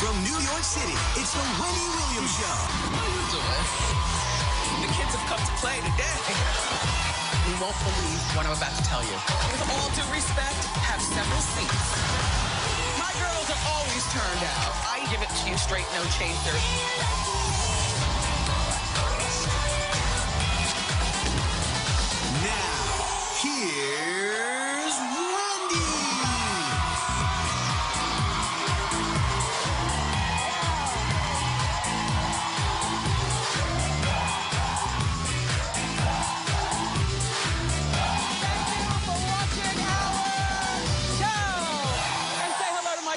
From New York City, it's the Wendy Williams Show. How you doing? The kids have come to play today. You won't believe what I'm about to tell you. With all due respect, have several seats. My girls are always turned out. I give it to you straight, no chasers. Now, here's Wendy.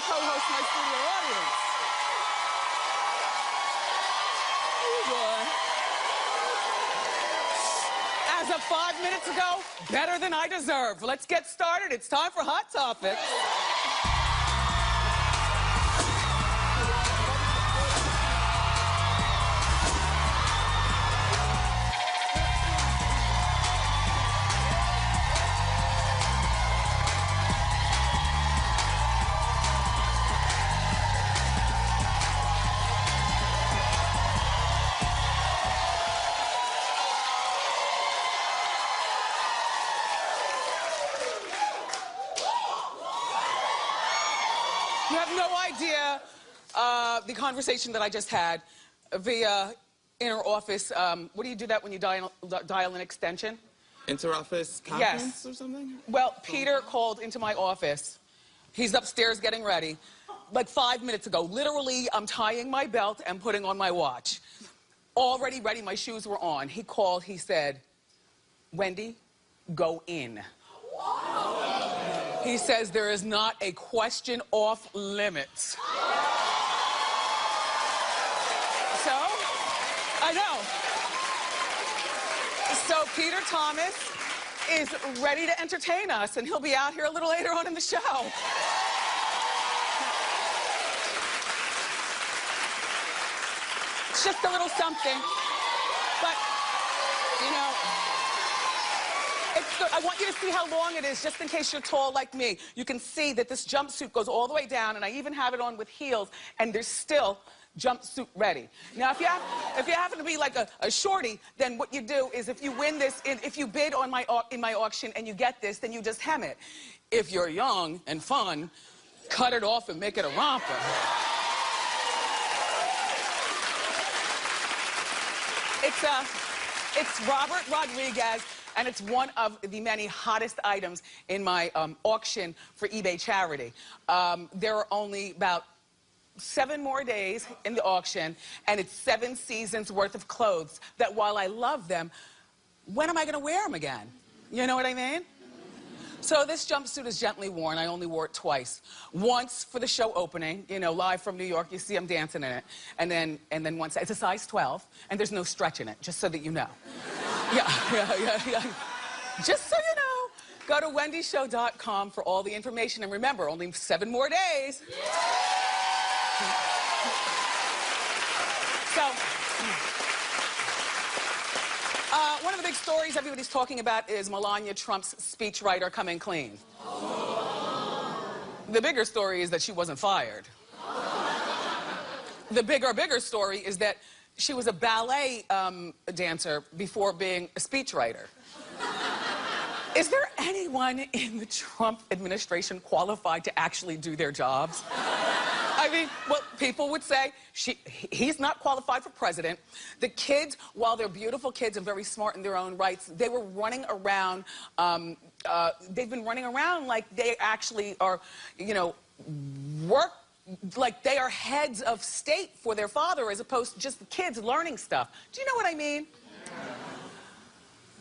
Co-host, my studio audience. As of 5 minutes ago, better than I deserve. Let's get started. It's time for Hot Topics. You have no idea the conversation that I just had via inner office. What do you do that when you dial an extension? Inter-office conference or something? Well, Peter called into my office. He's upstairs getting ready. Like 5 minutes ago. Literally, I'm tying my belt and putting on my watch. Already ready, my shoes were on. He called, he said, Wendy, go in. He says there is not a question off limits. So, I know. So Peter Thomas is ready to entertain us, and he'll be out here a little later on in the show. It's just a little something, but, you know, it's good. I want you to see how long it is, just in case you're tall like me. You can see that this jumpsuit goes all the way down, and I even have it on with heels, and there's still jumpsuit ready. Now, if you happen to be like a shorty, then what you do is if you win this, if you bid on in my auction and you get this, then you just hem it. If you're young and fun, cut it off and make it a romper. It's Robert Rodriguez, and it's one of the many hottest items in my auction for eBay charity. There are only about 7 more days in the auction, and it's 7 seasons worth of clothes that while I love them, when am I gonna wear them again? You know what I mean? So this jumpsuit is gently worn. I only wore it twice. Once for the show opening, you know, live from New York. You see I'm dancing in it. And then once, it's a size 12, and there's no stretch in it, just so that you know. Yeah. Just so you know, go to wendyshow.com for all the information. And remember, only 7 more days. So, one of the big stories everybody's talking about is Melania Trump's speechwriter coming clean. The bigger story is that she wasn't fired. The bigger story is that she was a ballet dancer before being a speechwriter. Is there anyone in the Trump administration qualified to actually do their jobs? I mean, well, people would say he's not qualified for president. The kids, while they're beautiful kids and very smart in their own rights, they were running around, they've been running around like they actually are, you know, like they are heads of state for their father as opposed to just the kids learning stuff. Do you know what I mean?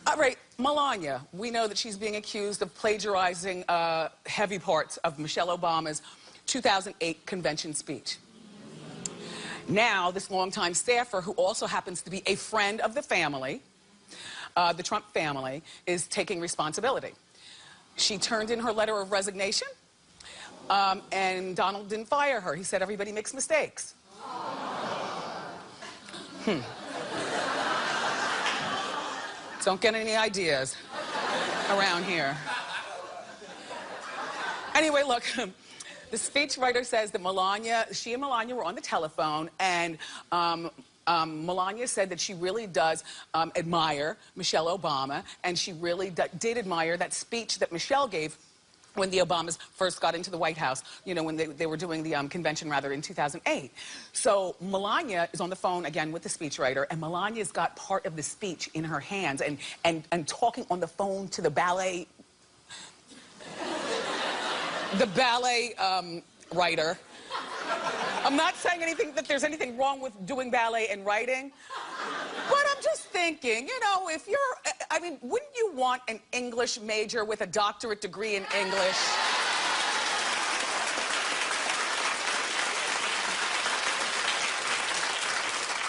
All right, Melania, we know that she's being accused of plagiarizing heavy parts of Michelle Obama's 2008 convention speech. Now, this longtime staffer, who also happens to be a friend of the family, the Trump family, is taking responsibility. She turned in her letter of resignation, and Donald didn't fire her. He said everybody makes mistakes. Don't get any ideas around here. Anyway, look, The speechwriter says that she and Melania were on the telephone, and Melania said that she really does admire Michelle Obama, and she really did admire that speech that Michelle gave when the Obamas first got into the White House, you know, when they were doing the convention, rather, in 2008. So Melania is on the phone again with the speechwriter, and Melania's got part of the speech in her hands and talking on the phone to the ballet writer. I'm not saying that there's anything wrong with doing ballet and writing, but I'm just thinking, you know, if you're, I mean, wouldn't you want an English major with a doctorate degree in English?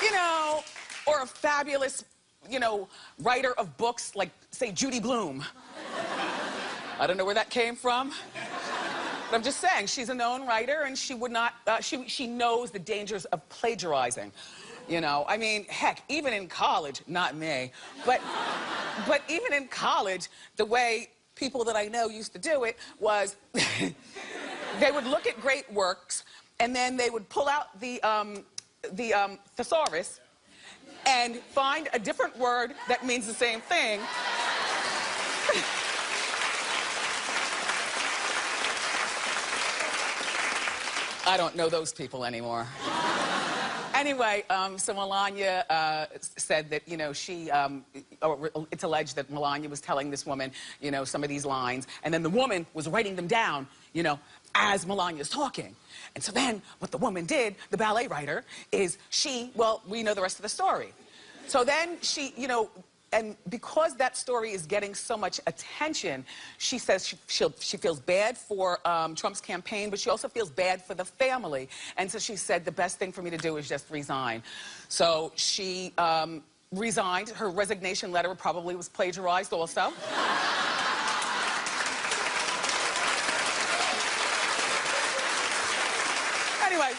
You know, or a fabulous, you know, writer of books like, say, Judy Blume. I don't know where that came from. But I'm just saying, she's a known writer, and she would not, she knows the dangers of plagiarizing. You know, I mean, heck, even in college, not me, but even in college, the way people that I know used to do it was they would look at great works, and then they would pull out the thesaurus and find a different word that means the same thing. I don't know those people anymore. Anyway, so Melania said that, you know, it's alleged that Melania was telling this woman, you know, some of these lines, and then the woman was writing them down, you know, as Melania's talking. And so then what the woman did, the ballet writer, is well, we know the rest of the story. So then she, you know, and because that story is getting so much attention, she says she feels bad for Trump's campaign, but she also feels bad for the family. And so she said, the best thing for me to do is just resign. So she resigned. Her resignation letter probably was plagiarized also. Anyway.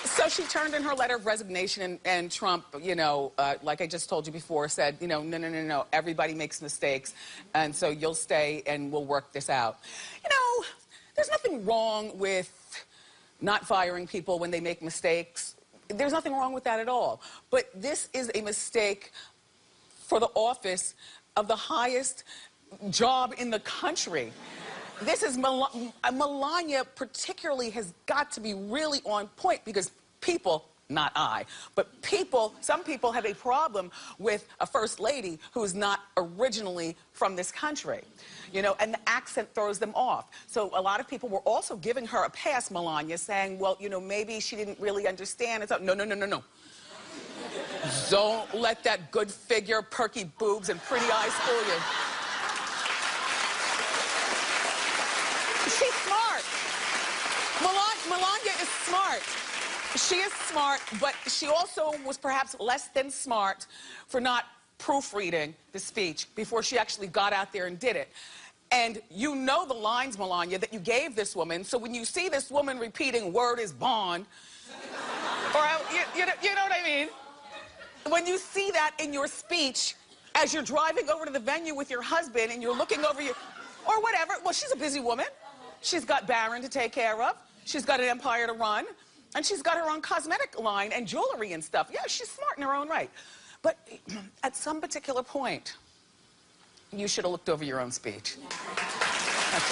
So she turned in her letter of resignation, and Trump, you know, like I just told you before, said, you know, no, everybody makes mistakes, and so you'll stay and we'll work this out. You know, there's nothing wrong with not firing people when they make mistakes. There's nothing wrong with that at all. But this is a mistake for the office of the highest job in the country. This is Melania particularly has got to be really on point, because people, not I, but some people have a problem with a first lady who is not originally from this country, you know, and the accent throws them off. So a lot of people were also giving her a pass, Melania, saying, well, you know, maybe she didn't really understand. It's no. Don't let that good figure, perky boobs, and pretty eyes fool you. She's smart. Melania is smart. She is smart, but she also was perhaps less than smart for not proofreading the speech before she actually got out there and did it. And you know the lines, Melania, that you gave this woman, so when you see this woman repeating, word is bond, or you know what I mean? When you see that in your speech as you're driving over to the venue with your husband and you're looking over your, or whatever, well, she's a busy woman. She's got Barron to take care of. She's got an empire to run. And she's got her own cosmetic line and jewelry and stuff. Yeah, she's smart in her own right. But at some particular point, you should have looked over your own speech. That's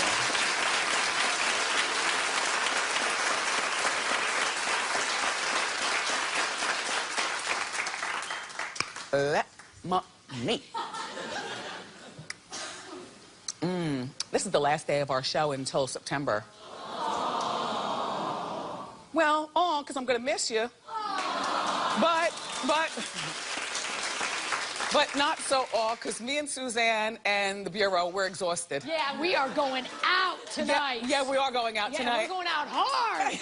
all. Me. This is the last day of our show until September. Well, because I'm going to miss you. But not so because me and Suzanne and the Bureau, we're exhausted. Yeah, we are going out tonight. Yeah, we are going out tonight. Yeah, we're going out hard.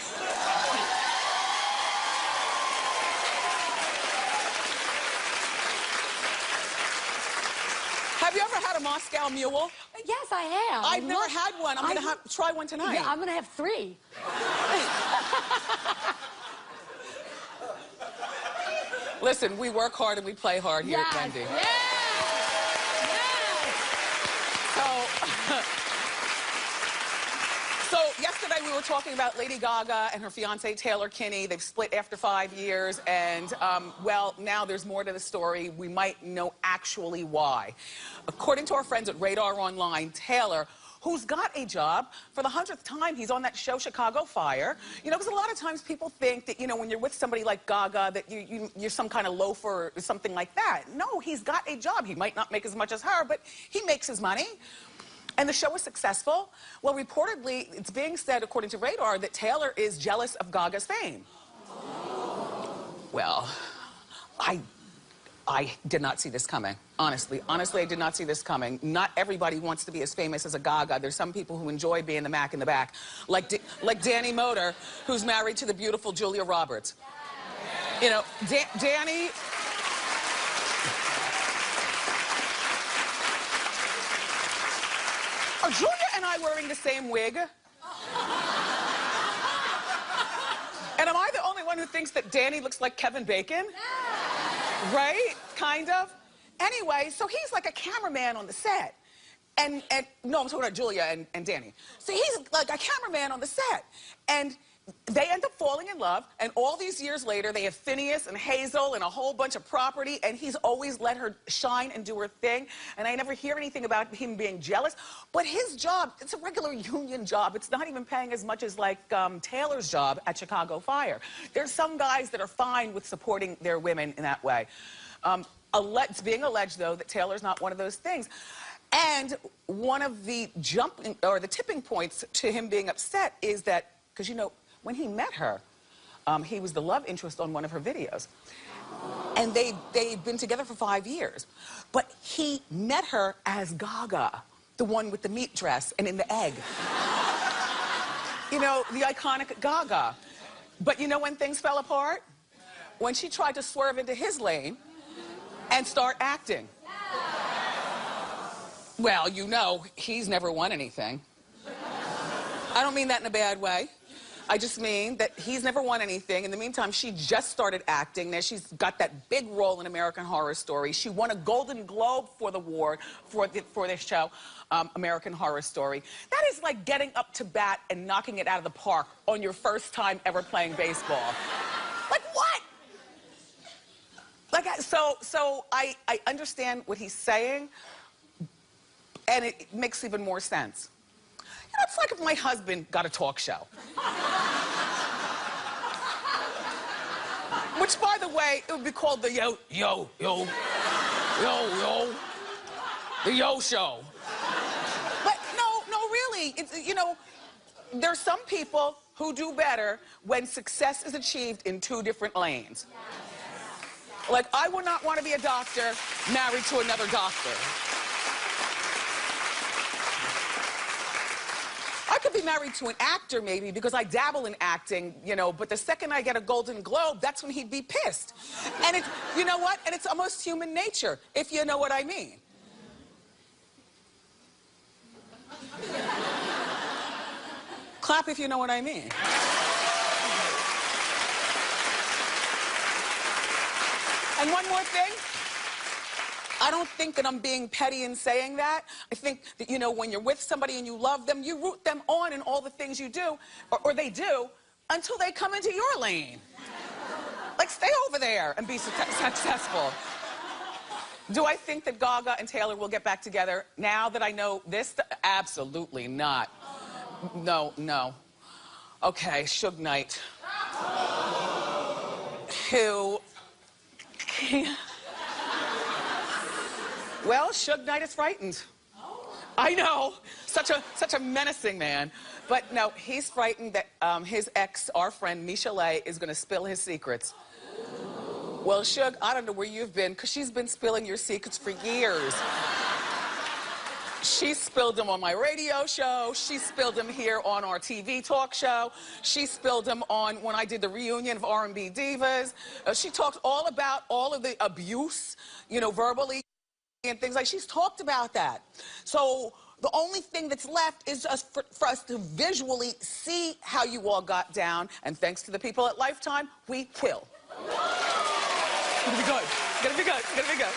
Have you ever had a Moscow Mule? Yes, I have. I've never had one. I'm going to try one tonight. Yeah, I'm going to have 3. Listen, we work hard and we play hard here at Wendy. Yes. So yesterday we were talking about Lady Gaga and her fiance Taylor Kinney. They've split after 5 years, and well, now there's more to the story. We might know actually why. According to our friends at Radar Online, Taylor, who's got a job for the 100th time, he's on that show Chicago Fire. You know, because a lot of times people think that, you know, when you're with somebody like Gaga, that you're some kind of loafer or something like that. No, he's got a job. He might not make as much as her, but he makes his money. And the show is successful. Well, reportedly, it's being said, according to Radar, that Taylor is jealous of Gaga's fame. Well, I did not see this coming. Honestly, I did not see this coming. Not everybody wants to be as famous as a Gaga. There's some people who enjoy being the Mac in the back, like Danny Moder, who's married to the beautiful Julia Roberts. You know, Danny. Are Julia and I wearing the same wig? And am I the only one who thinks that Danny looks like Kevin Bacon? Right? Kind of. Anyway, so he's like a cameraman on the set. And no, I'm talking about Julia and Danny. So he's like a cameraman on the set. And they end up falling in love, and all these years later, they have Phineas and Hazel and a whole bunch of property, and he's always let her shine and do her thing, and I never hear anything about him being jealous. But his job, it's a regular union job. It's not even paying as much as, like, Taylor's job at Chicago Fire. There's some guys that are fine with supporting their women in that way. It's being alleged, though, that Taylor's not one of those things. And one of the tipping points to him being upset is that, because, you know, when he met her, he was the love interest on one of her videos. And they'd been together for 5 years. But he met her as Gaga, the one with the meat dress and in the egg. You know, the iconic Gaga. But you know when things fell apart? When she tried to swerve into his lane and start acting. Well, you know, he's never won anything. I don't mean that in a bad way. I just mean that he's never won anything. In the meantime, she just started acting. Now she's got that big role in American Horror Story. She won a Golden Globe for the award for this show, American Horror Story. That is like getting up to bat and knocking it out of the park on your first time ever playing baseball. Like what? Like so I understand what he's saying, and it makes even more sense. You know, it's like if my husband got a talk show. Which, by the way, it would be called the Yo Show. But no, really, it's, you know, there's some people who do better when success is achieved in 2 different lanes. Like, I would not want to be a doctor married to another doctor. I could be married to an actor, maybe, because I dabble in acting, you know, but the second I get a Golden Globe, that's when he'd be pissed. And it's, you know what? And it's almost human nature, if you know what I mean. Clap if you know what I mean. And one more thing. I don't think that I'm being petty in saying that. I think that, you know, when you're with somebody and you love them, you root them on in all the things you do, or they do, until they come into your lane. Like, stay over there and be successful. Do I think that Gaga and Taylor will get back together now that I know this? Absolutely not. No. Okay, Suge Knight. Who... Well, Suge Knight is frightened. I know, such a menacing man. But no, he's frightened that his ex, our friend Misha Lay, is going to spill his secrets. Well, Suge, I don't know where you've been, because she's been spilling your secrets for years. She spilled them on my radio show. She spilled them here on our TV talk show. She spilled them on when I did the reunion of R&B Divas. She talked all about all of the abuse, you know, verbally and things like. She's talked about that. So the only thing that's left is just for us to visually see how you all got down. And thanks to the people at Lifetime, we will. It's gonna be good. It's gonna be good. It's gonna be good.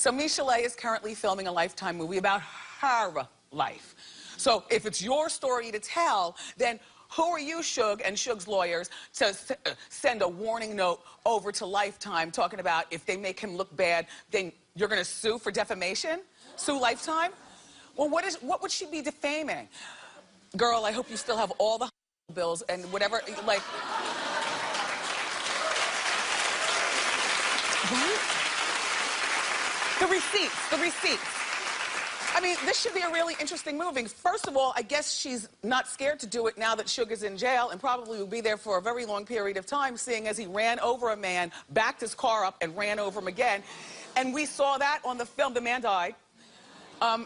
So Michelet is currently filming a Lifetime movie about her life. So if it's your story to tell, then who are you, Suge, and Suge's lawyers to send a warning note over to Lifetime talking about if they make him look bad, then you're going to sue for defamation? Sue Lifetime? Well, what would she be defaming? Girl, I hope you still have all the bills and whatever, like... What? The receipts. I mean, this should be a really interesting movie. First of all, I guess she's not scared to do it now that Suge is in jail and probably will be there for a very long period of time, seeing as he ran over a man, backed his car up, and ran over him again. And we saw that on the film. The man died.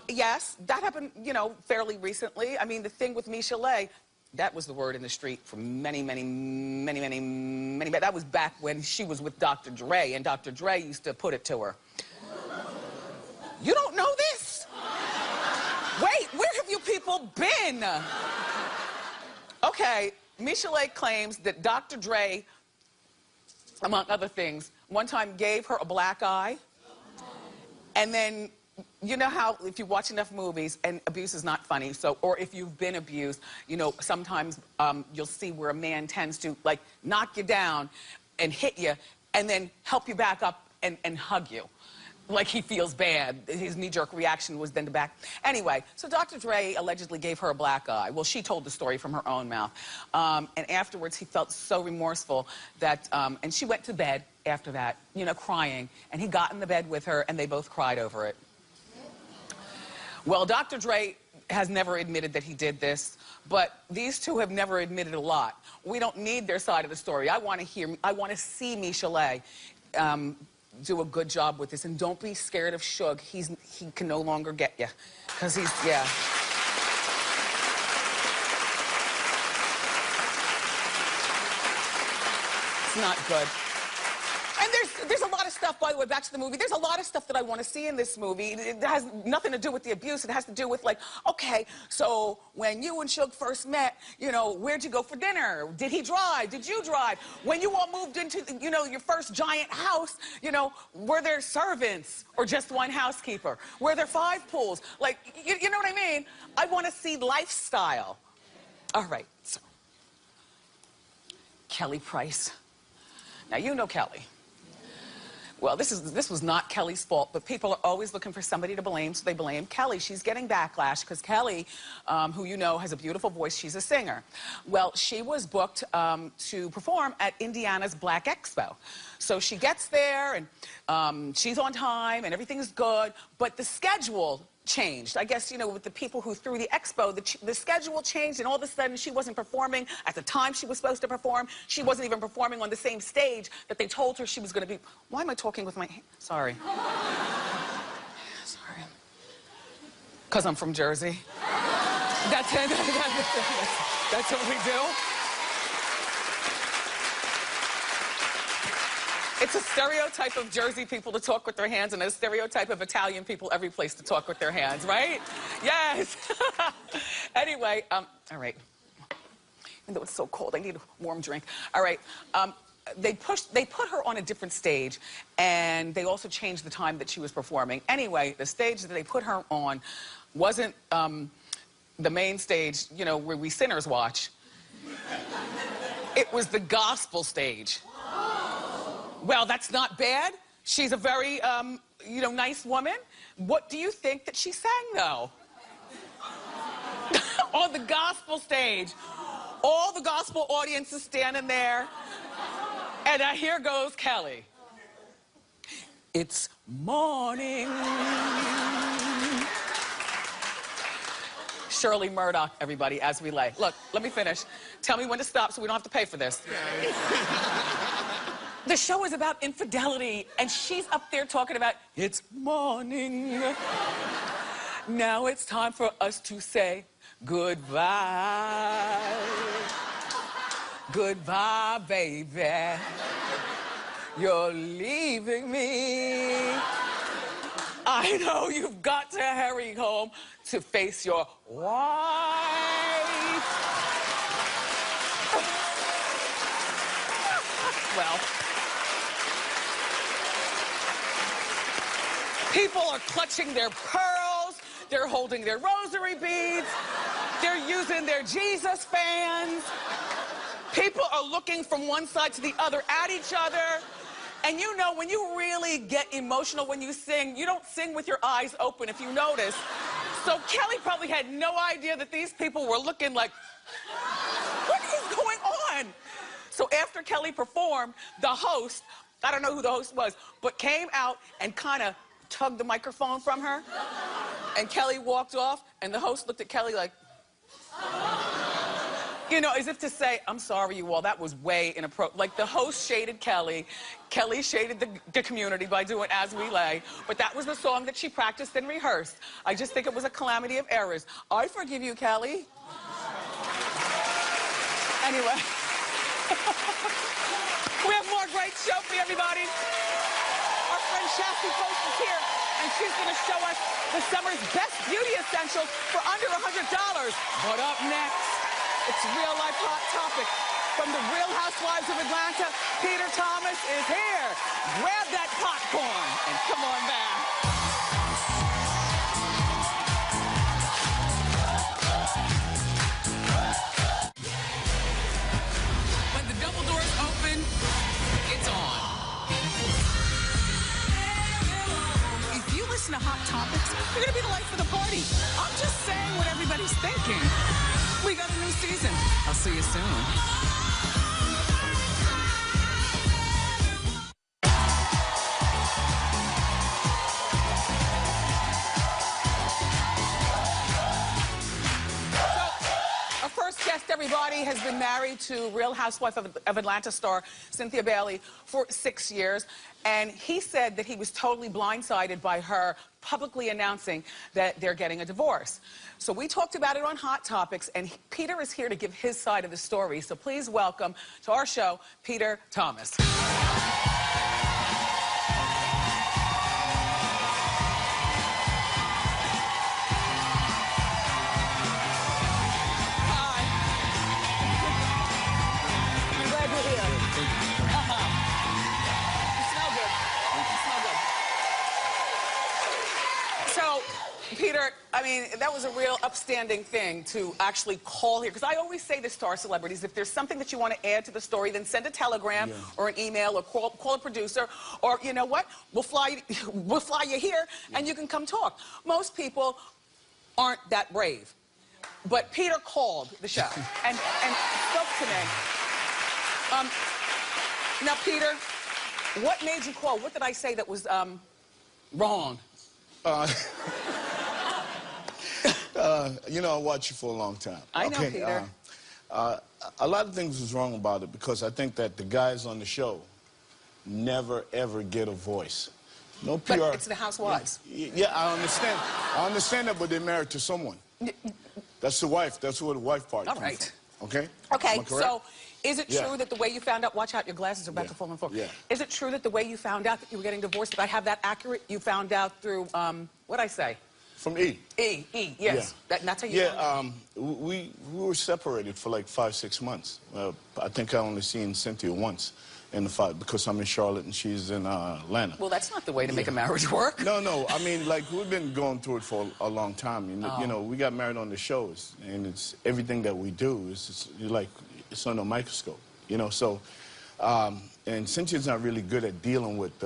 Yes, that happened, you know, fairly recently. I mean, the thing with Michelet, that was the word in the street for many. That was back when she was with Dr. Dre, and Dr. Dre used to put it to her. You don't know this? Wait, where have you people been? Okay, Michelet claims that Dr. Dre, among other things, one time gave her a black eye, and then, you know how if you watch enough movies, and abuse is not funny, so, or if you've been abused, you know, sometimes you'll see where a man tends to, like, knock you down and hit you, and then help you back up and hug you. Like he feels bad. His knee-jerk reaction was then to back. Anyway, so Dr. Dre allegedly gave her a black eye. Well, she told the story from her own mouth. And afterwards, he felt so remorseful that, and she went to bed after that, you know, crying. And he got in the bed with her, and they both cried over it. Well, Dr. Dre has never admitted that he did this, but these two have never admitted a lot. We don't need their side of the story. I want to see Michelet do a good job with this, and don't be scared of Suge. He can no longer get you, because he's, yeah. It's not good. And there's a lot of stuff, by the way, back to the movie, there's a lot of stuff that I want to see in this movie. It has nothing to do with the abuse. It has to do with, like, okay, so when you and Suge first met, you know, where'd you go for dinner? Did he drive? Did you drive? When you all moved into, you know, your first giant house, you know, were there servants or just one housekeeper? Were there 5 pools? Like, you know what I mean? I want to see lifestyle. All right, so Kelly Price. Now, you know Kelly. Well, this was not Kelly's fault, but people are always looking for somebody to blame, so they blame Kelly. She's getting backlash because Kelly, who you know has a beautiful voice, she's a singer. Well, she was booked to perform at Indiana's Black Expo. So she gets there, and she's on time, and everything is good, but the schedule changed. I guess, you know, with the people who threw the expo, the schedule changed, and all of a sudden she wasn't performing at the time she was supposed to perform. She wasn't even performing on the same stage that they told her she was going to be. Why am I talking with my hand? Sorry. Sorry. Because I'm from Jersey. That's what we do. It's a stereotype of Jersey people to talk with their hands, and a stereotype of Italian people every place to talk with their hands, right? Yes. Anyway, all right. Even though it's so cold, I need a warm drink. All right. They put her on a different stage, and they also changed the time that she was performing. Anyway, the stage that they put her on wasn't the main stage, you know, where we sinners watch. It was the gospel stage. Well, that's not bad. She's a very, you know, nice woman. What do you think that she sang, though? On the gospel stage. All the gospel audience is standing there. And here goes Kelly. It's morning. Shirley Murdoch, everybody, as we lay. Look, let me finish. Tell me when to stop so we don't have to pay for this. The show is about infidelity, and she's up there talking about, it's morning. Now it's time for us to say goodbye. Goodbye, baby. You're leaving me. I know you've got to hurry home to face your wife. Well, People are clutching their pearls. They're holding their rosary beads. They're using their Jesus fans. People are looking from one side to the other at each other. And you know, when you really get emotional when you sing, you don't sing with your eyes open, if you notice. So Kelly probably had no idea that these people were looking like, what is going on? So after Kelly performed, the host, I don't know who the host was, but came out and kind of tugged the microphone from her. And Kelly walked off, and the host looked at Kelly like, you know, as if to say, I'm sorry, you all, that was way inappropriate. Like, the host shaded Kelly. Kelly shaded the community by doing As We Lay. But that was the song that she practiced and rehearsed. I just think it was a calamity of errors. I forgive you, Kelly. Anyway. We have more great show for you, everybody. Our friend Shasti Post is here, and she's going to show us the summer's best beauty essentials for under $100. But up next, it's Real Life Hot Topic. From the Real Housewives of Atlanta, Peter Thomas is here. Grab that popcorn and come on back. When the double doors open, it's on. If you listen to Hot Topics, you're going to be the life of the party. I'm just saying what everybody's thinking. We got a new season. I'll see you soon. Everybody has been married to Real Housewife of Atlanta star Cynthia Bailey for 6 years, and he said that he was totally blindsided by her publicly announcing that they're getting a divorce. So we talked about it on Hot Topics, and Peter is here to give his side of the story. So please welcome to our show, Peter Thomas. Peter, I mean, that was a real upstanding thing to actually call here. Because I always say this to our celebrities, if there's something that you want to add to the story, then send a telegram or an email or call a producer. Or, you know what, we'll fly you here and you can come talk. Most people aren't that brave. But Peter called the show and spoke to me. Now, Peter, what made you call? What did I say that was wrong? You know, I watched you for a long time. I know, Peter. A lot of things was wrong about it because I think that the guys on the show never, ever get a voice. No PR. But it's the housewives. Yeah, I understand. I understand that, but they're married to someone. That's the wife. That's where the wife part comes right. from. Okay? Okay, so is it true that the way you found out, watch out, your glasses are about to fall on the floor. Yeah. Is it true that the way you found out that you were getting divorced, did I have that accurate? You found out through, what'd I say? From E. E, yes. Yeah. That's how you we were separated for like 5-6 months. I think I only seen Cynthia once in the 5 because I'm in Charlotte and she's in Atlanta. Well, that's not the way to make a marriage work. No. I mean, like, we've been going through it for a long time. You know, we got married on the shows, and it's everything that we do is like it's under a microscope. You know, so and Cynthia's not really good at dealing with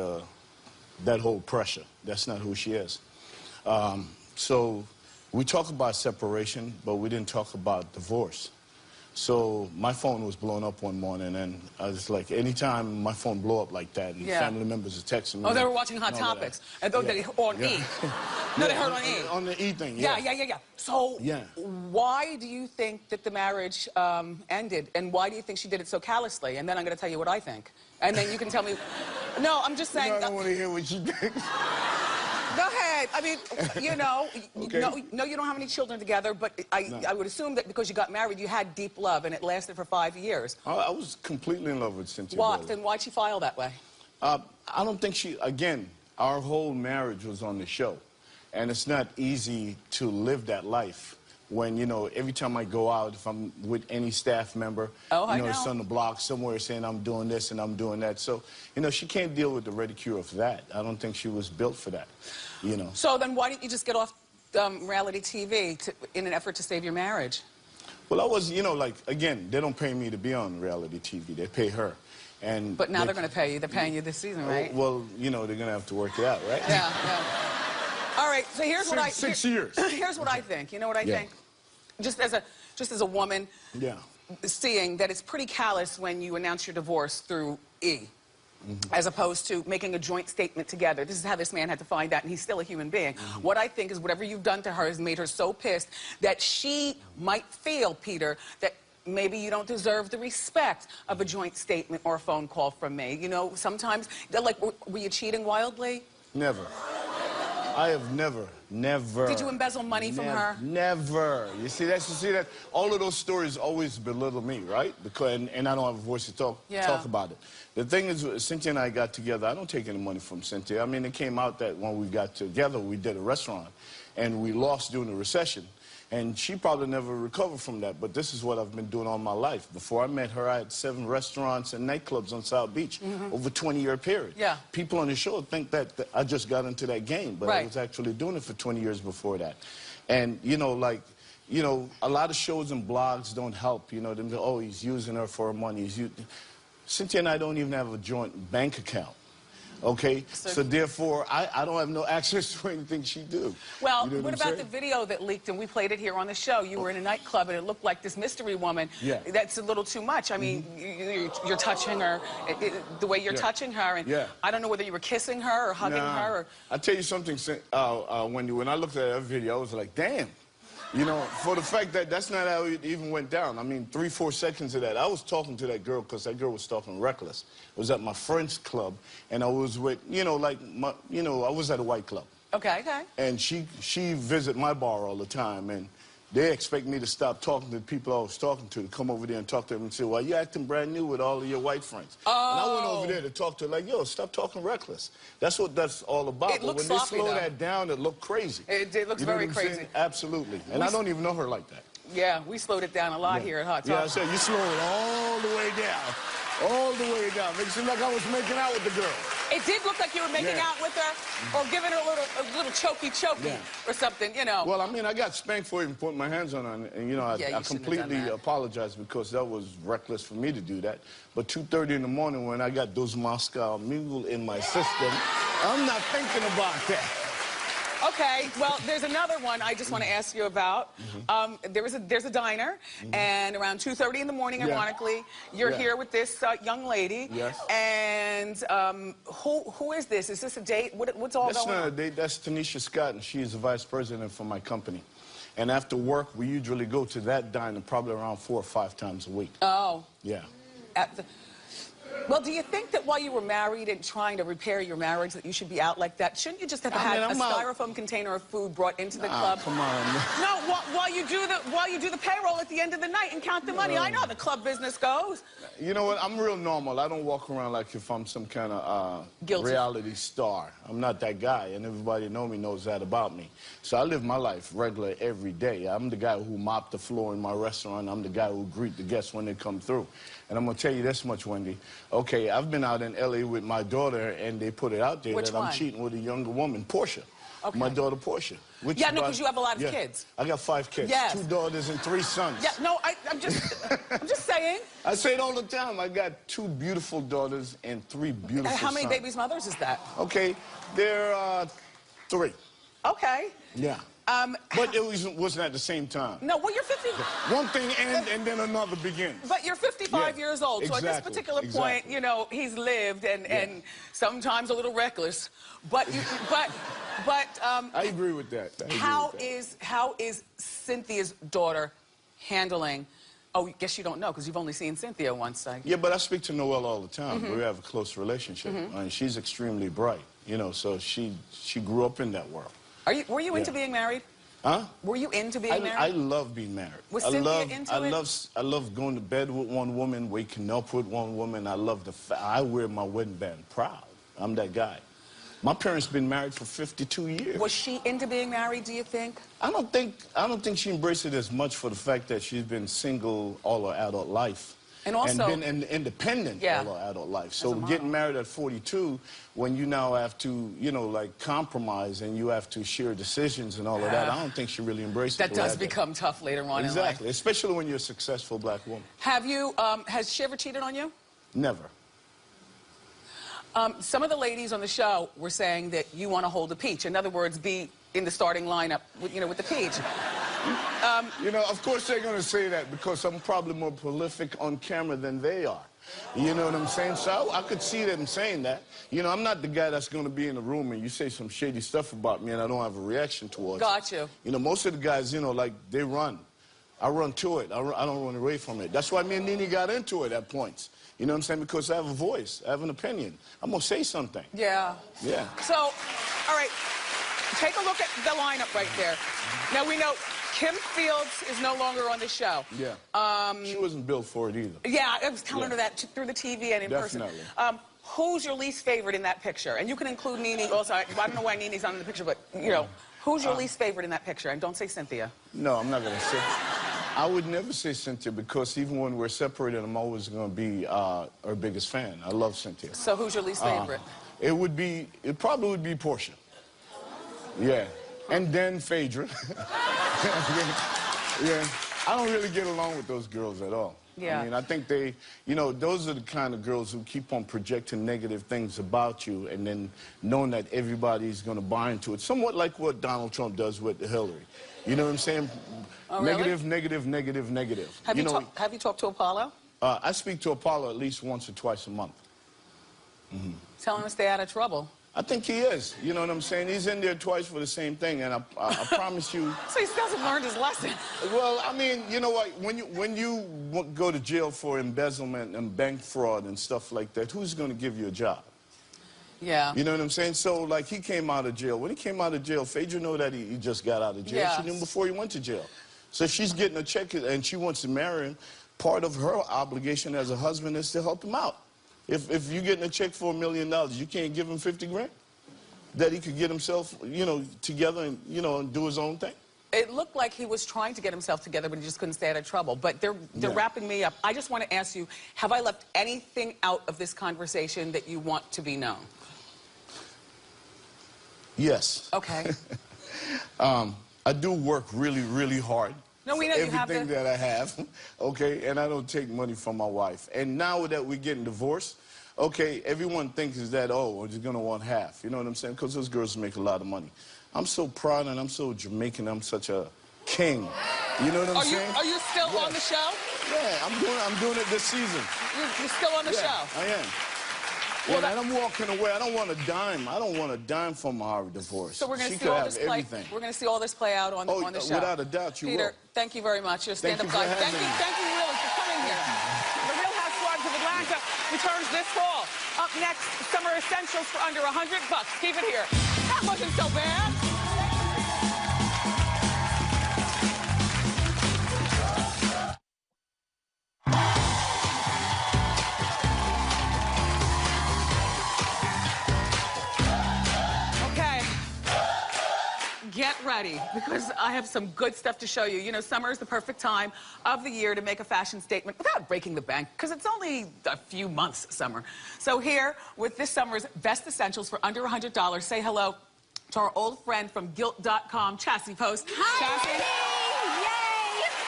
that whole pressure. That's not who she is. So we talk about separation, but we didn't talk about divorce. So my phone was blown up one morning, and I was like, anytime my phone blow up like that, and family members are texting me. Oh, they were watching Hot Topics. And thought they on E. No, they heard on E. On the E thing, yeah. So why do you think that the marriage ended, and why do you think she did it so callously? And then I'm going to tell you what I think. And then you can tell me. No, I'm just saying. I don't want to hear what she thinks. Go ahead. I mean, you know, no, you don't have any children together, but I would assume that because you got married, you had deep love, and it lasted for 5 years. I was completely in love with Cynthia. Why? Then why'd she file that way? I don't think again, our whole marriage was on the show. And it's not easy to live that life when, you know, every time I go out, if I'm with any staff member, Oh, you know, I it's know. on the block somewhere saying I'm doing this and I'm doing that. So, you know, she can't deal with the ridicule of that. I don't think she was built for that, you know. So then why didn't you just get off reality TV in an effort to save your marriage? Well, I was, you know, like, again, they don't pay me to be on reality TV. They pay her. And But now they're going to pay you. They're paying you this season, right? Well, you know, they're going to have to work it out, right? Yeah, yeah. All right, so here's what I... 6 years. Here's what I think. You know what I Yeah. think? Just as a woman, Yeah. seeing that it's pretty callous when you announce your divorce through E, as opposed to making a joint statement together. This is how this man had to find out, and he's still a human being. What I think is whatever you've done to her has made her so pissed that she might feel, Peter, that maybe you don't deserve the respect of a joint statement or a phone call from me. You know, sometimes, like, were you cheating wildly? Never. I have never. Did you embezzle money from her? Never. You see that? All of those stories always belittle me, right? Because, and I don't have a voice to talk about it. The thing is, Cynthia and I got together. I don't take any money from Cynthia. I mean, it came out that when we got together, we did a restaurant, and we lost during the recession. And she probably never recovered from that, but this is what I've been doing all my life. Before I met her, I had 7 restaurants and nightclubs on South Beach over a 20-year period. Yeah. People on the show think that I just got into that game, but I Right. was actually doing it for 20 years before that. And, you know, like, you know, a lot of shows and blogs don't help. You know, them go, oh, he's using her for her money. Cynthia and I don't even have a joint bank account. Okay, so therefore, I don't have no access to anything she do. Well, You know what I'm about the saying? video that leaked, and we played it here on the show? You were in a nightclub, and it looked like this mystery woman. Yeah. That's a little too much. I mean, you're touching her, the way you're touching her, and I don't know whether you were kissing her or hugging her. Or... I'll tell you something, Wendy, when I looked at that video, I was like, damn. You know, for the fact that that's not how it even went down. I mean, 3-4 seconds of that. I was talking to that girl because that girl was talking reckless. It was at my friend's club, and I was with, you know, like, I was at a white club. Okay, okay. And she visit my bar all the time, and they expect me to stop talking to the people I was talking to come over there and talk to them and say, well, you're acting brand new with all of your white friends. Oh. And I went over there to talk to her like, yo, stop talking reckless. That's what that's all about. It looks but when sloppy, they slow though. that down, it looked crazy. It looks You know very what I'm saying? crazy. Absolutely. And I don't even know her like that. Yeah, we slowed it down a lot here at Hot Talk. Yeah, I said, you slow it all the way down. All the way down. Makes it seem like I was making out with the girl. It did look like you were making out with her, or giving her a little chokey or something, you know. Well, I mean, I got spanked for even putting my hands on her, and you know, I completely apologize because that was reckless for me to do that. But 2:30 in the morning when I got those Moscow Mule in my system, I'm not thinking about that. Okay, well, there's another one I just want to ask you about. There's a diner, and around 2:30 in the morning, ironically, you're here with this young lady. Yes. And who is this? Is this a date? What's all That's going on? not a date. That's Tanisha Scott, and she's the vice president for my company. And after work, we usually go to that diner probably around 4 or 5 times a week. Oh. Yeah. Well, do you think that while you were married and trying to repair your marriage that you should be out like that? Shouldn't you just have had a styrofoam container of food brought into the club? Come on. No, while you do the payroll at the end of the night and count the money. I know how the club business goes. You know what? I'm real normal. I don't walk around like if I'm some kind of reality star. I'm not that guy, and everybody knows that about me. So I live my life regular every day. I'm the guy who mopped the floor in my restaurant. I'm the guy who greet the guests when they come through. And I'm going to tell you this much, Wendy. Okay, I've been out in L.A. with my daughter, and they put it out there that I'm cheating with a younger woman, Portia. Okay. My daughter, Portia. Yeah, no, because you have a lot of kids. I got 5 kids. Yes. 2 daughters and 3 sons. Yeah, no, I'm just saying. I say it all the time. I got 2 beautiful daughters and 3 beautiful sons. How many babies' mothers is that? Okay, there are 3. Okay. Yeah. But it wasn't at the same time. No, well, you're 50. One thing ends and then another begins. But you're 55 years old, so at this particular point, you know, he's lived and sometimes a little reckless. But I agree with that. How is Cynthia's daughter handling? Oh, I guess you don't know because you've only seen Cynthia once. Yeah, but I speak to Noelle all the time. We have a close relationship, and she's extremely bright. You know, so she grew up in that world. Were you into being married? Huh? Were you into being married? I love being married. Was Cynthia into it? I love going to bed with one woman, waking up with one woman. I wear my wedding band proud. I'm that guy. My parents been married for 52 years. Was she into being married, do you think? I don't think she embraced it as much for the fact that she's been single all her adult life. And also... And been independent all her adult life. So getting married at 42, when you now have to, you know, like compromise and you have to share decisions and all of that, I don't think she really embraced it. That does become tough later on in life. Exactly, especially when you're a successful black woman. Have you, has she ever cheated on you? Never. Some of the ladies on the show were saying that you want to hold a peach. In other words, be in the starting lineup, with, you know, with the peach. You know, of course they're going to say that because I'm probably more prolific on camera than they are. You know what I'm saying? So I could see them saying that. You know, I'm not the guy that's going to be in the room and you say some shady stuff about me and I don't have a reaction towards Got it. you. You know, most of the guys, you know, like, they run. I run to it. I don't run away from it. That's why me and Nene got into it at points. You know what I'm saying? Because I have a voice. I have an opinion. I'm going to say something. Yeah. Yeah. So, all right, take a look at the lineup right there. Now, we know Kim Fields is no longer on the show. Yeah. She wasn't built for it either. Yeah, I was telling her that through the TV and in person. Who's your least favorite in that picture? And you can include Nene also. I don't know why Nene's not in the picture, but, you know, who's your least favorite in that picture? And don't say Cynthia. No, I'm not going to say. I would never say Cynthia because even when we're separated, I'm always going to be her biggest fan. I love Cynthia. So who's your least favorite? It probably would be Portia. Yeah. And then Phaedra. Yeah. I don't really get along with those girls at all. Yeah. I mean, I think they, you know, those are the kind of girls who keep on projecting negative things about you and then knowing that everybody's going to buy into it. Somewhat like what Donald Trump does with Hillary. You know what I'm saying? Oh, really? Negative, negative, negative, negative. Have you talked to Apollo? I speak to Apollo at least once or twice a month. Tell him to stay out of trouble. I think he is. You know what I'm saying? He's in there twice for the same thing, and I promise you... So he still hasn't learned his lesson. Well, I mean, you know what? When you go to jail for embezzlement and bank fraud and stuff like that, who's going to give you a job? Yeah. You know what I'm saying? So, like, he came out of jail. When he came out of jail, Phaedra knew that he just got out of jail. Yeah. She knew him before he went to jail. So if she's getting a check and she wants to marry him, part of her obligation as a husband is to help him out. If you're getting a check for $1 million, you can't give him 50 grand? That he could get himself, you know, together and, you know, and do his own thing? It looked like he was trying to get himself together, but he just couldn't stay out of trouble. But they're wrapping me up. I just want to ask you, have I left anything out of this conversation that you want to be known? Yes. Okay. I do work really, really hard. No, we know you have everything that I have, okay, and I don't take money from my wife. And now that we're getting divorced, okay, everyone thinks that, oh, we're just gonna want half. You know what I'm saying? Because those girls make a lot of money. I'm so proud and I'm so Jamaican. I'm such a king. You know what I'm saying? Are you still on the show? Yeah, I'm doing it this season. You're still on the show? I am. Well, and I'm walking away. I don't want a dime. I don't want a dime from our divorce. So we're going to she see all could this have play. everything. We're going to see all this play out on the show. Without a doubt, you Peter, will. thank you very much. You're a stand-up Thank you guy. for having me. Thank you really for coming here. The Real Housewives of Atlanta returns this fall. Up next, summer essentials for under $100. Keep it here. That wasn't so bad. Get ready, because I have some good stuff to show you. You know, summer is the perfect time of the year to make a fashion statement without breaking the bank, because it's only a few months, summer. So here, with this summer's best essentials for under $100, say hello to our old friend from Gilt.com, Chassie Post. Hi, Chassie.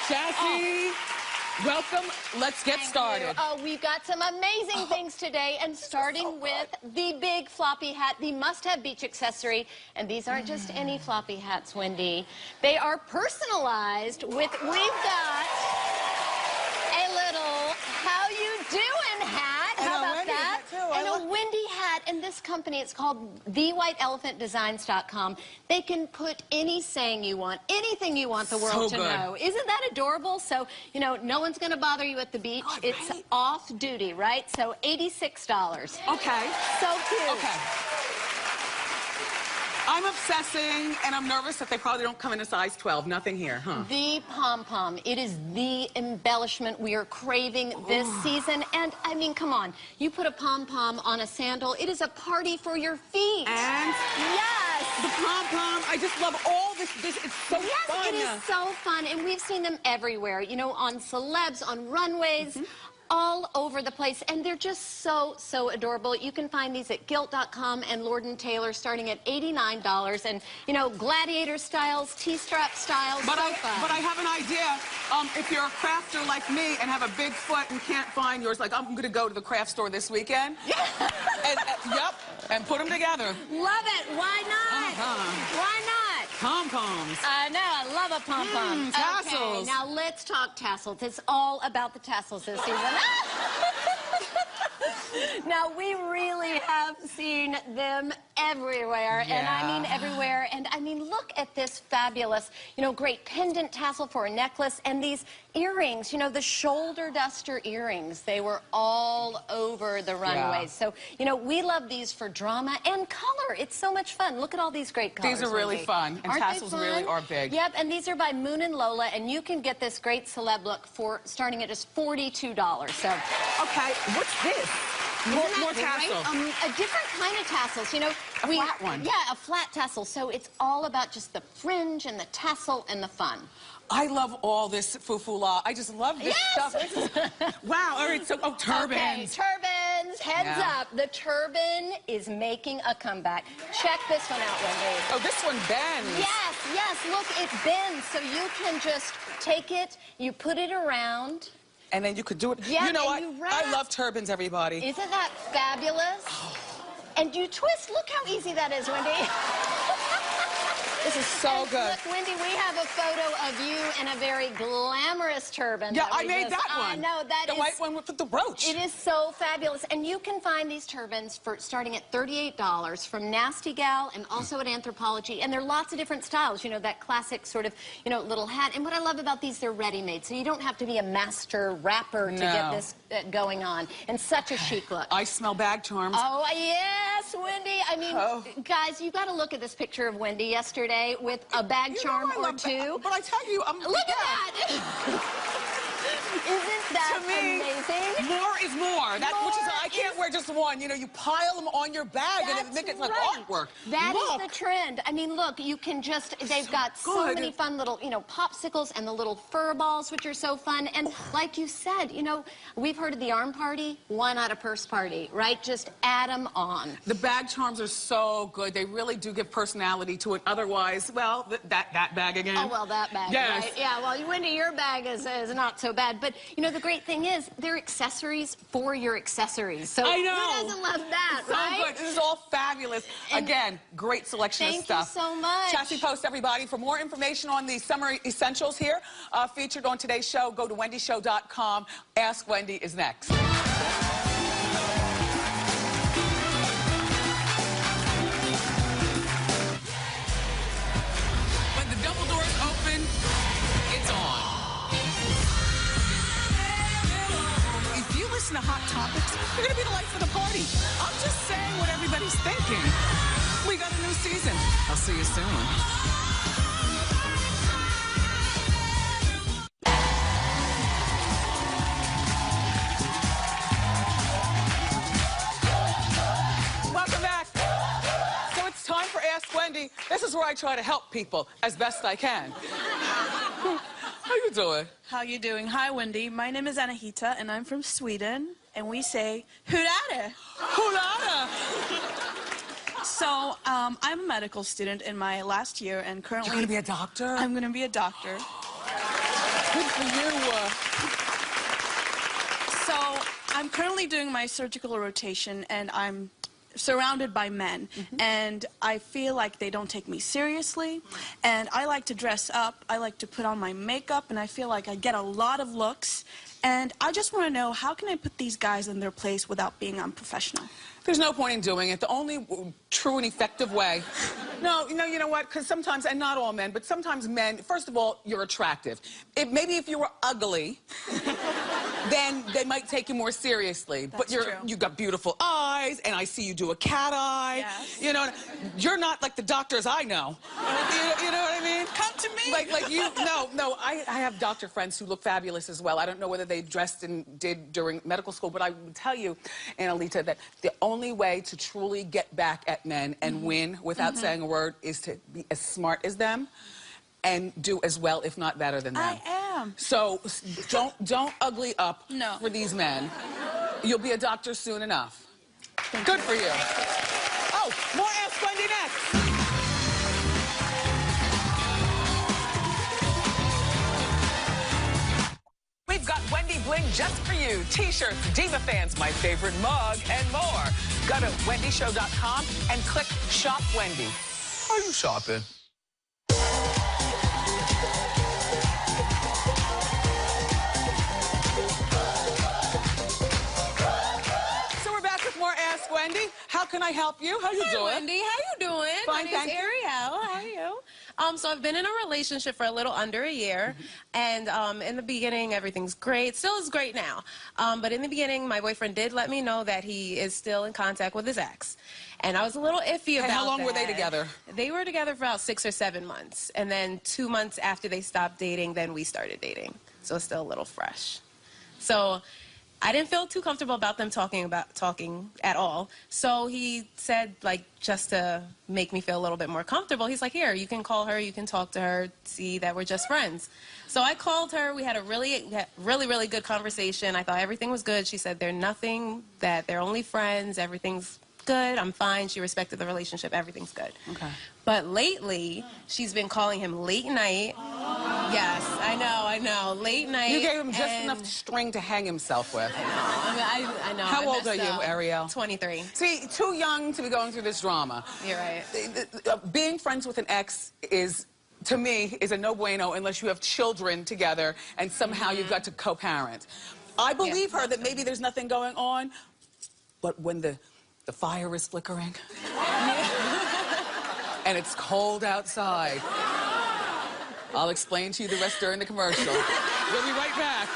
Yay! Chassie. Welcome. Let's get started. We've got some amazing things today, and starting with the big floppy hat, the must-have beach accessory. And these aren't just any floppy hats, Wendy. They are personalized with, we've got a little how you doing hat. How about that? And a Wendy hat. And this company, it's called TheWhiteElephantDesigns.com. They can put any saying you want, anything you want the world to know. Isn't that adorable? So, you know, no one's going to bother you at the beach. God, it's right? off duty, right? So $86. Okay. So cute. Okay. I'm obsessing, and I'm nervous that they probably don't come in a size 12. Nothing here, huh? The pom-pom. It is the embellishment we are craving this season. And, I mean, come on. You put a pom-pom on a sandal, it is a party for your feet. And yes! the pom-pom, I just love all this. It's so fun. It is so fun, and we've seen them everywhere. You know, on celebs, on runways, all over the place, and they're just so, so adorable. You can find these at Gilt.com and Lord & Taylor starting at $89, and, you know, gladiator styles, T-strap styles, But so I fun. have an idea. If you're a crafter like me and have a big foot and can't find yours, like I'm going to go to the craft store this weekend. Yep, and put them together. Love it. Why not? Why not? Pom-poms. I know. I love a pom-pom. Tassels. Okay, now let's talk tassels. It's all about the tassels this season. Now, we really have seen them everywhere, and I mean everywhere, and I mean, look at this fabulous, you know, great pendant tassel for a necklace, and these earrings, you know, the shoulder duster earrings, they were all over the runways. So, you know, we love these for drama and color. It's so much fun. Look at all these great colors. These are really Wendy. fun, and Aren't tassels they fun? really are big. Yep, and these are by Moon and Lola, and you can get this great celeb look for starting at just $42. So, Okay, what's this? More isn't that tassel. great? A different kind of tassels, you know. A flat one. Yeah, a flat tassel. So it's all about just the fringe and the tassel and the fun. I love all this foo-foo-la. I just love this stuff. Wow, all right, so, turbans. Okay, turbans, heads up. The turban is making a comeback. Check this one out, Wendy. Oh, this one bends. Yes, yes, look, it bends. So you can just take it, you put it around. And then you could do it. Yeah, you know and what? you wrap. I love turbans, everybody. Isn't that fabulous? And you twist. Look how easy that is, Wendy. This is so good. Look, Wendy, we have a photo of you in a very glamorous turban. Yeah, that I we made just- that one. I know, that the is... white one with the brooch. It is so fabulous. And you can find these turbans for starting at $38 from Nasty Gal and also at Anthropologie. And there are lots of different styles. You know, that classic sort of, you know, little hat. And what I love about these, they're ready-made. So you don't have to be a master rapper to get this going on. And such a chic look. I smell bag charms. Oh, yes, Wendy. I mean, guys, you got to look at this picture of Wendy yesterday with a bag charm or two. But I tell you, Look at that. Isn't that to me, amazing? more is more. Which is, I can't is- wear just one. You know, you pile them on your bag and it That's make it like right. artwork. That Look. is the trend. I mean, look, you can just, they've got so good. many fun little, you know, popsicles and the little fur balls, which are so fun. And like you said, you know, we've heard of the arm party. Why not a purse party, right? Just add them on. The bag charms are so good. They really do give personality to it. Otherwise, well, that bag again. Oh, well, that bag, Yes. right? Yeah, well, Wendy, your bag is not so bad. But, you know, the great thing is they're accessories for your accessories. So I know. who doesn't love that, So right? good. This is all fabulous. And Again, great selection of thank stuff. you so much. Chassis Post, everybody. For more information on the summer essentials here, featured on today's show, go to wendyshow.com. Ask Wendy is next. When the double doors open, it's on. If you listen to Hot Topics, you're going to be the life of the party. I'm just saying what everybody's thinking. We got a new season. I'll see you soon. Welcome back. So it's time for Ask Wendy. This is where I try to help people as best I can. How you doing? How you doing? Hi, Wendy. My name is Anahita, and I'm from Sweden, and we say "Hur Hulada. So, I'm a medical student in my last year, and currently... You're going to be a doctor? I'm going to be a doctor. Good for you. So, I'm currently doing my surgical rotation, and I'm surrounded by men, and I feel like they don't take me seriously, and I like to dress up, I like to put on my makeup, and I feel like I get a lot of looks, and I just want to know, how can I put these guys in their place without being unprofessional? There's no point in doing it. The only true and effective way. No, you know what? Because sometimes, and not all men, but sometimes men, first of all, you're attractive. Maybe if you were ugly, then they might take you more seriously. But That's true. you've got beautiful eyes, and I see you do a cat eye. Yes. You know, you're not like the doctors I know. You know what I mean? Come to me. Like you, no, I have doctor friends who look fabulous as well. I don't know whether they dressed and did during medical school, but I would tell you, Annalita, that the only way to truly get back at men and win without saying a word is to be as smart as them and do as well, if not better than them. I am. So don't ugly up No. for these men. You'll be a doctor soon enough. Good for you. Oh, more Ask Wendy next. We've got Wendy Bling just for you. T-shirts, Diva Fans, my favorite mug, and more. Go to wendyshow.com and click Shop Wendy. Are you shopping? So we're back with more Ask Wendy. How can I help you? How you Hi, doing? Wendy. How you doing? Fine, My thank name's you. Ariel. How are you? So I've been in a relationship for a little under a year, and in the beginning everything's great. Still is great now, but in the beginning my boyfriend did let me know that he is still in contact with his ex, and I was a little iffy about that. How long were they together? They were together for about 6 or 7 months, and then 2 months after they stopped dating, then we started dating. So it's still a little fresh. So I didn't feel too comfortable about them talking at all. So he said, like, just to make me feel a little bit more comfortable, he's like, here, you can call her, you can talk to her, see that we're just friends. So I called her. We had a really good conversation. I thought everything was good. She said they're nothing, that they're only friends, everything's good, I'm fine. She respected the relationship, everything's good. Okay. But lately, she's been calling him late night. Yes, I know, late night. You gave him just and- enough string to hang himself with. I know. How I old are messed you, up. Ariel? 23. See, too young to be going through this drama. You're right. Being friends with an ex is, to me, is a no bueno unless you have children together and somehow you've got to co-parent. I believe her that maybe there's nothing going on, but when the fire is flickering and it's cold outside, I'll explain to you the rest during the commercial. We'll be right back.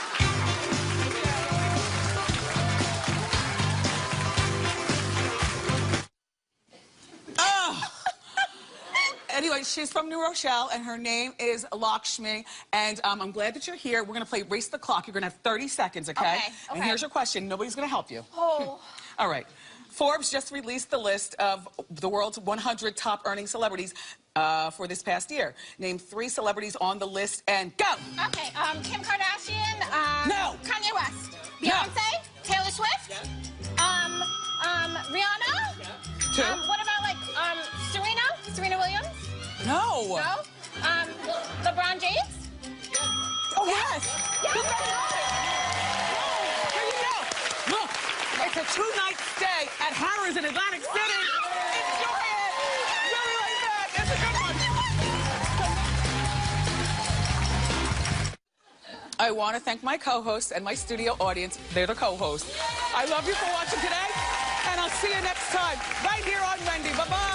Anyway, she's from New Rochelle, and her name is Lakshmi. And I'm glad that you're here. We're going to play Race the Clock. You're going to have 30 seconds, okay? And here's your question. Nobody's going to help you. Oh. All right. Forbes just released the list of the world's 100 top earning celebrities for this past year. Name 3 celebrities on the list and go! Okay, Kim Kardashian, No. Kanye West, No. Beyonce, Taylor Swift, Rihanna. 2. What about like Serena Williams? No. No. LeBron James. Oh, yes. Here you go. Look, it's a 2-night stay at Harrah's in Atlantic City. Enjoy it. We'll be right back. That's a good one. I want to thank my co-hosts and my studio audience. They're the co-hosts. I love you for watching today, and I'll see you next time right here on Wendy. Bye-bye.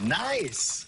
Nice.